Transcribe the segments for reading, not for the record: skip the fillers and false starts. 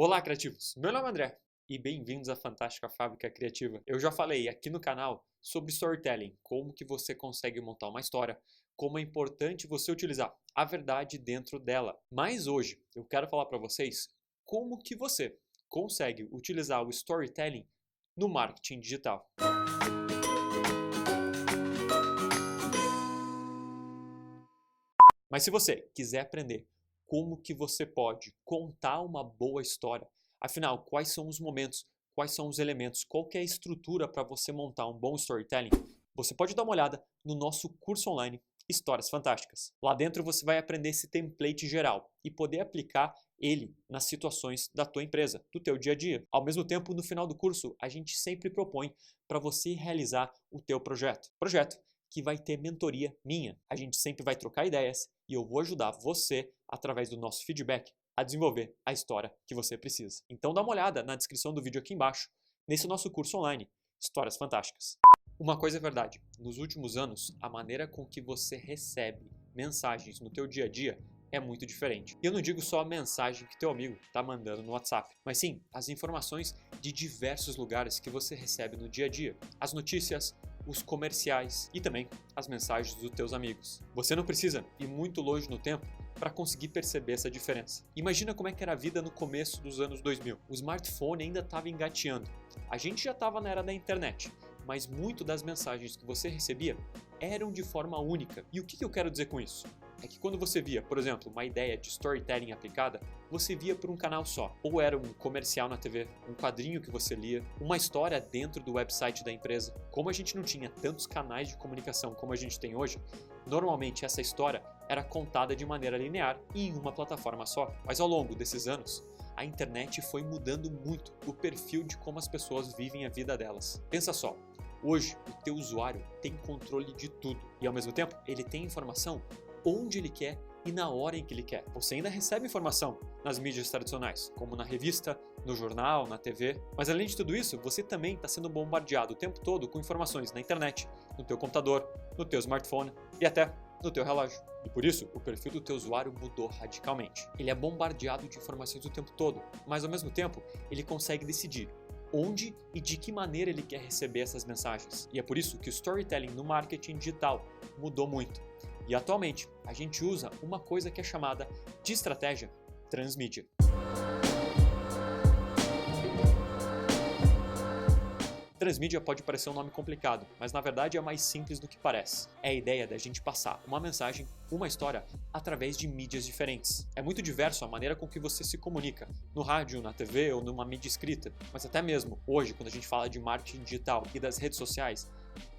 Olá, criativos! Meu nome é André e bem-vindos à Fantástica Fábrica Criativa. Eu já falei aqui no canal sobre storytelling, como que você consegue montar uma história, como é importante você utilizar a verdade dentro dela. Mas hoje eu quero falar para vocês como que você consegue utilizar o storytelling no marketing digital. Mas se você quiser aprender como que você pode contar uma boa história, afinal, quais são os momentos, quais são os elementos, qual que é a estrutura para você montar um bom storytelling, você pode dar uma olhada no nosso curso online Histórias Fantásticas. Lá dentro você vai aprender esse template geral e poder aplicar ele nas situações da tua empresa, do teu dia a dia. Ao mesmo tempo, no final do curso, a gente sempre propõe para você realizar o teu projeto. Projeto que vai ter mentoria minha. A gente sempre vai trocar ideias e eu vou ajudar você, através do nosso feedback, a desenvolver a história que você precisa. Então dá uma olhada na descrição do vídeo aqui embaixo, nesse nosso curso online, Histórias Fantásticas. Uma coisa é verdade, nos últimos anos, a maneira com que você recebe mensagens no teu dia a dia é muito diferente. E eu não digo só a mensagem que teu amigo está mandando no WhatsApp, mas sim as informações de diversos lugares que você recebe no dia a dia. As notícias, os comerciais e também as mensagens dos teus amigos. Você não precisa ir muito longe no tempo para conseguir perceber essa diferença. Imagina como é que era a vida no começo dos anos 2000. O smartphone ainda estava engateando. A gente já estava na era da internet, mas muito das mensagens que você recebia eram de forma única. E o que eu quero dizer com isso? É que quando você via, por exemplo, uma ideia de storytelling aplicada, você via por um canal só. Ou era um comercial na TV, um quadrinho que você lia, uma história dentro do website da empresa. Como a gente não tinha tantos canais de comunicação como a gente tem hoje, normalmente essa história era contada de maneira linear e em uma plataforma só. Mas ao longo desses anos, a internet foi mudando muito o perfil de como as pessoas vivem a vida delas. Pensa só, hoje o teu usuário tem controle de tudo e ao mesmo tempo ele tem informação onde ele quer e na hora em que ele quer. Você ainda recebe informação nas mídias tradicionais, como na revista, no jornal, na TV, mas além de tudo isso, você também está sendo bombardeado o tempo todo com informações na internet, no teu computador, no teu smartphone e até no teu relógio. E por isso, o perfil do teu usuário mudou radicalmente. Ele é bombardeado de informações o tempo todo, mas ao mesmo tempo, ele consegue decidir onde e de que maneira ele quer receber essas mensagens. E é por isso que o storytelling no marketing digital mudou muito. E atualmente, a gente usa uma coisa que é chamada de estratégia transmídia. Transmídia pode parecer um nome complicado, mas na verdade é mais simples do que parece. É a ideia da gente passar uma mensagem, uma história, através de mídias diferentes. É muito diverso a maneira com que você se comunica, no rádio, na TV ou numa mídia escrita, mas até mesmo hoje, quando a gente fala de marketing digital e das redes sociais,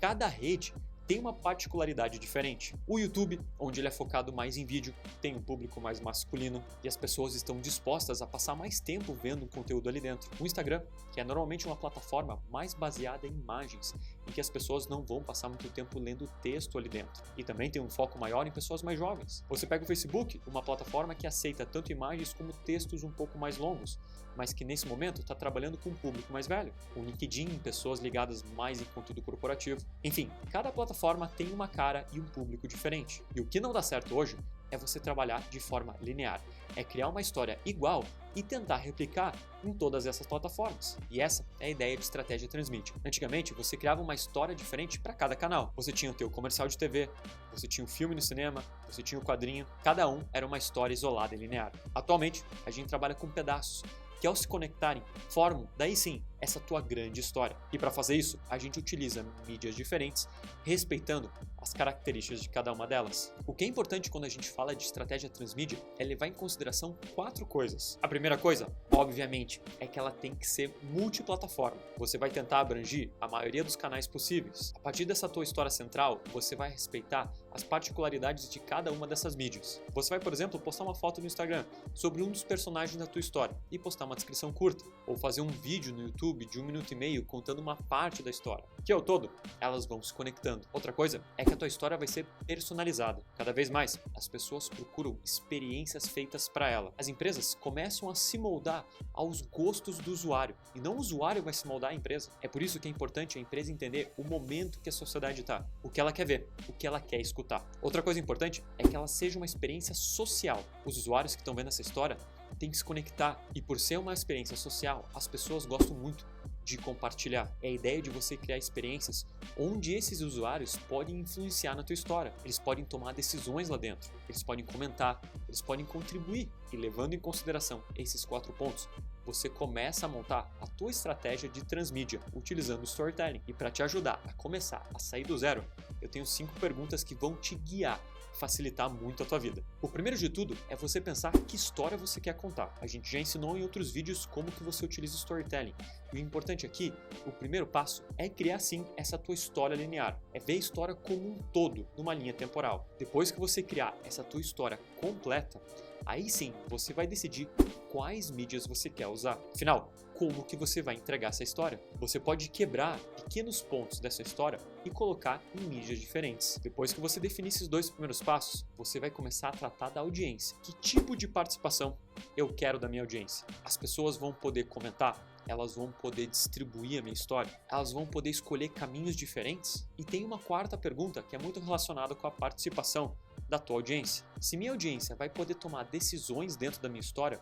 cada rede tem uma particularidade diferente. O YouTube, onde ele é focado mais em vídeo, tem um público mais masculino e as pessoas estão dispostas a passar mais tempo vendo o conteúdo ali dentro. O Instagram, que é normalmente uma plataforma mais baseada em imagens, em que as pessoas não vão passar muito tempo lendo texto ali dentro. E também tem um foco maior em pessoas mais jovens. Você pega o Facebook, uma plataforma que aceita tanto imagens como textos um pouco mais longos, mas que nesse momento está trabalhando com um público mais velho. O LinkedIn, pessoas ligadas mais em conteúdo corporativo. Enfim, cada plataforma tem uma cara e um público diferente. E o que não dá certo hoje é você trabalhar de forma linear. É criar uma história igual e tentar replicar em todas essas plataformas. E essa é a ideia de estratégia transmídia. Antigamente, você criava uma história diferente para cada canal. Você tinha o teu comercial de TV, você tinha o filme no cinema, você tinha o quadrinho. Cada um era uma história isolada e linear. Atualmente, a gente trabalha com pedaços que ao se conectarem, formam, daí sim, essa tua grande história. E para fazer isso, a gente utiliza mídias diferentes, respeitando as características de cada uma delas. O que é importante quando a gente fala de estratégia transmídia é levar em consideração 4 coisas. A primeira coisa, obviamente, é que ela tem que ser multiplataforma. Você vai tentar abranger a maioria dos canais possíveis. A partir dessa tua história central, você vai respeitar as particularidades de cada uma dessas mídias. Você vai, por exemplo, postar uma foto no Instagram sobre um dos personagens da tua história e postar uma descrição curta, ou fazer um vídeo no YouTube de 1 minuto e meio contando uma parte da história. Que ao todo, elas vão se conectando. Outra coisa é que a tua história vai ser personalizada. Cada vez mais, as pessoas procuram experiências feitas para ela. As empresas começam a se moldar aos gostos do usuário, e não o usuário vai se moldar à empresa. É por isso que é importante a empresa entender o momento que a sociedade está, o que ela quer ver, o que ela quer escutar. Outra coisa importante é que ela seja uma experiência social. Os usuários que estão vendo essa história tem que se conectar. E por ser uma experiência social, as pessoas gostam muito de compartilhar. É a ideia de você criar experiências onde esses usuários podem influenciar na tua história. Eles podem tomar decisões lá dentro, eles podem comentar, eles podem contribuir. E levando em consideração esses 4 pontos, você começa a montar a tua estratégia de transmídia utilizando o storytelling. E para te ajudar a começar a sair do zero, eu tenho 5 perguntas que vão te guiar, facilitar muito a tua vida. O primeiro de tudo é você pensar que história você quer contar. A gente já ensinou em outros vídeos como que você utiliza o storytelling. E o importante aqui, o primeiro passo, é criar sim essa tua história linear. É ver a história como um todo, numa linha temporal. Depois que você criar essa tua história completa, aí sim você vai decidir quais mídias você quer usar. Afinal, como que você vai entregar essa história? Você pode quebrar pequenos pontos dessa história e colocar em mídias diferentes. Depois que você definir esses 2 primeiros passos, você vai começar a tratar da audiência. Que tipo de participação eu quero da minha audiência? As pessoas vão poder comentar? Elas vão poder distribuir a minha história? Elas vão poder escolher caminhos diferentes? E tem uma quarta pergunta que é muito relacionada com a participação da tua audiência. Se minha audiência vai poder tomar decisões dentro da minha história,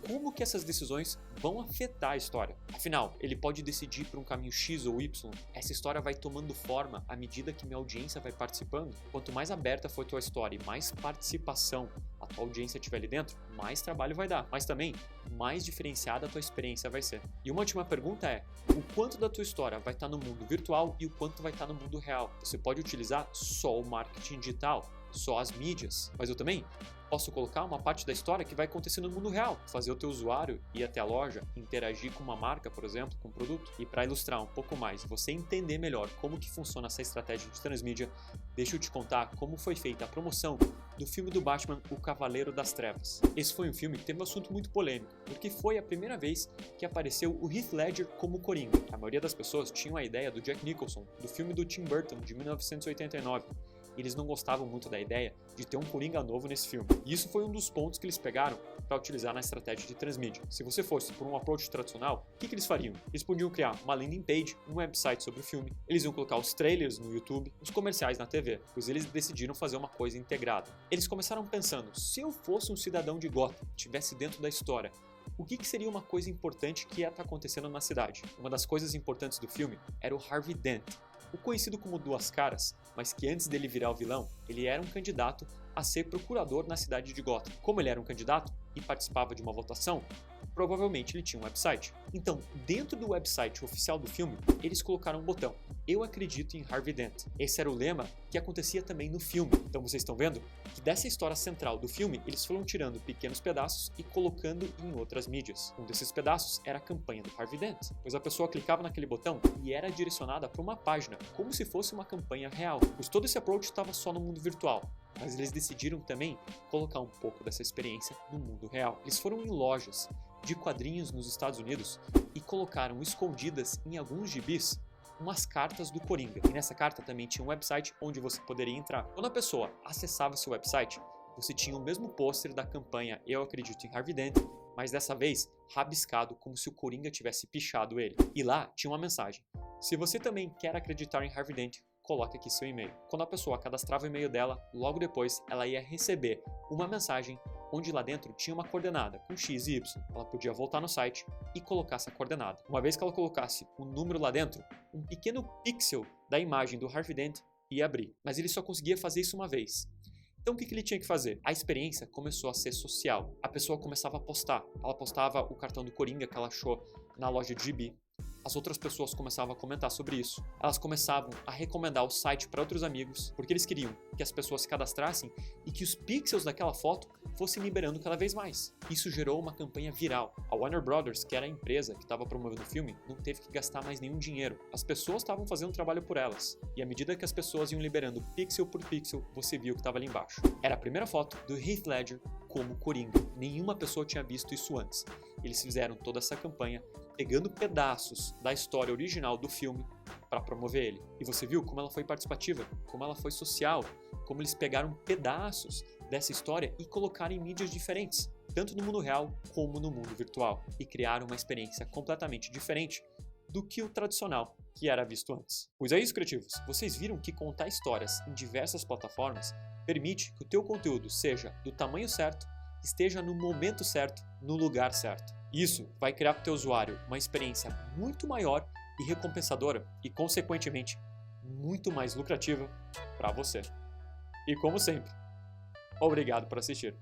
como que essas decisões vão afetar a história? Afinal, ele pode decidir por um caminho X ou Y. Essa história vai tomando forma à medida que minha audiência vai participando. Quanto mais aberta for a tua história e mais participação a tua audiência tiver ali dentro, mais trabalho vai dar. Mas também, mais diferenciada a tua experiência vai ser. E uma última pergunta é, o quanto da tua história vai estar no mundo virtual e o quanto vai estar no mundo real? Você pode utilizar só o marketing digital, só as mídias, mas eu também posso colocar uma parte da história que vai acontecer no mundo real, fazer o teu usuário ir até a loja, interagir com uma marca, por exemplo, com um produto. E para ilustrar um pouco mais, você entender melhor como que funciona essa estratégia de transmídia, deixa eu te contar como foi feita a promoção do filme do Batman, O Cavaleiro das Trevas. Esse foi um filme que teve um assunto muito polêmico, porque foi a primeira vez que apareceu o Heath Ledger como Coringa. A maioria das pessoas tinham a ideia do Jack Nicholson, do filme do Tim Burton, de 1989. Eles não gostavam muito da ideia de ter um Coringa novo nesse filme. E isso foi um dos pontos que eles pegaram para utilizar na estratégia de transmídia. Se você fosse por um approach tradicional, o que eles fariam? Eles podiam criar uma landing page, um website sobre o filme, eles iam colocar os trailers no YouTube, os comerciais na TV, pois eles decidiram fazer uma coisa integrada. Eles começaram pensando, se eu fosse um cidadão de Gotham, estivesse dentro da história, o que seria uma coisa importante que ia estar acontecendo na cidade? Uma das coisas importantes do filme era o Harvey Dent, o conhecido como Duas Caras, mas que antes dele virar o vilão, ele era um candidato a ser procurador na cidade de Gotham. Como ele era um candidato e participava de uma votação, provavelmente ele tinha um website. Então, dentro do website oficial do filme, eles colocaram um botão, eu acredito em Harvey Dent. Esse era o lema que acontecia também no filme. Então vocês estão vendo que dessa história central do filme, eles foram tirando pequenos pedaços e colocando em outras mídias. Um desses pedaços era a campanha do Harvey Dent, pois a pessoa clicava naquele botão e era direcionada para uma página, como se fosse uma campanha real. Pois todo esse approach estava só no mundo virtual. Mas eles decidiram também colocar um pouco dessa experiência no mundo real. Eles foram em lojas de quadrinhos nos Estados Unidos e colocaram escondidas em alguns gibis umas cartas do Coringa. E nessa carta também tinha um website onde você poderia entrar. Quando a pessoa acessava esse website, você tinha o mesmo pôster da campanha Eu Acredito em Harvey Dent, mas dessa vez rabiscado como se o Coringa tivesse pichado ele. E lá tinha uma mensagem. Se você também quer acreditar em Harvey Dent, coloque aqui seu e-mail. Quando a pessoa cadastrava o e-mail dela, logo depois ela ia receber uma mensagem onde lá dentro tinha uma coordenada com X e Y. Ela podia voltar no site e colocar essa coordenada. Uma vez que ela colocasse um número lá dentro, um pequeno pixel da imagem do Harvey Dent ia abrir. Mas ele só conseguia fazer isso uma vez. Então o que ele tinha que fazer? A experiência começou a ser social. A pessoa começava a postar. Ela postava o cartão do Coringa que ela achou na loja de gibi. As outras pessoas começavam a comentar sobre isso. Elas começavam a recomendar o site para outros amigos, porque eles queriam que as pessoas se cadastrassem e que os pixels daquela foto fossem liberando cada vez mais. Isso gerou uma campanha viral. A Warner Brothers, que era a empresa que estava promovendo o filme, não teve que gastar mais nenhum dinheiro. As pessoas estavam fazendo o trabalho por elas. E à medida que as pessoas iam liberando pixel por pixel, você viu o que estava ali embaixo. Era a primeira foto do Heath Ledger como Coringa. Nenhuma pessoa tinha visto isso antes. Eles fizeram toda essa campanha pegando pedaços da história original do filme para promover ele. E você viu como ela foi participativa, como ela foi social, como eles pegaram pedaços dessa história e colocaram em mídias diferentes, tanto no mundo real como no mundo virtual, e criaram uma experiência completamente diferente do que o tradicional que era visto antes. Pois é isso, criativos. Vocês viram que contar histórias em diversas plataformas permite que o teu conteúdo seja do tamanho certo, esteja no momento certo, no lugar certo. Isso vai criar para o teu usuário uma experiência muito maior e recompensadora e, consequentemente, muito mais lucrativa para você. E como sempre, obrigado por assistir.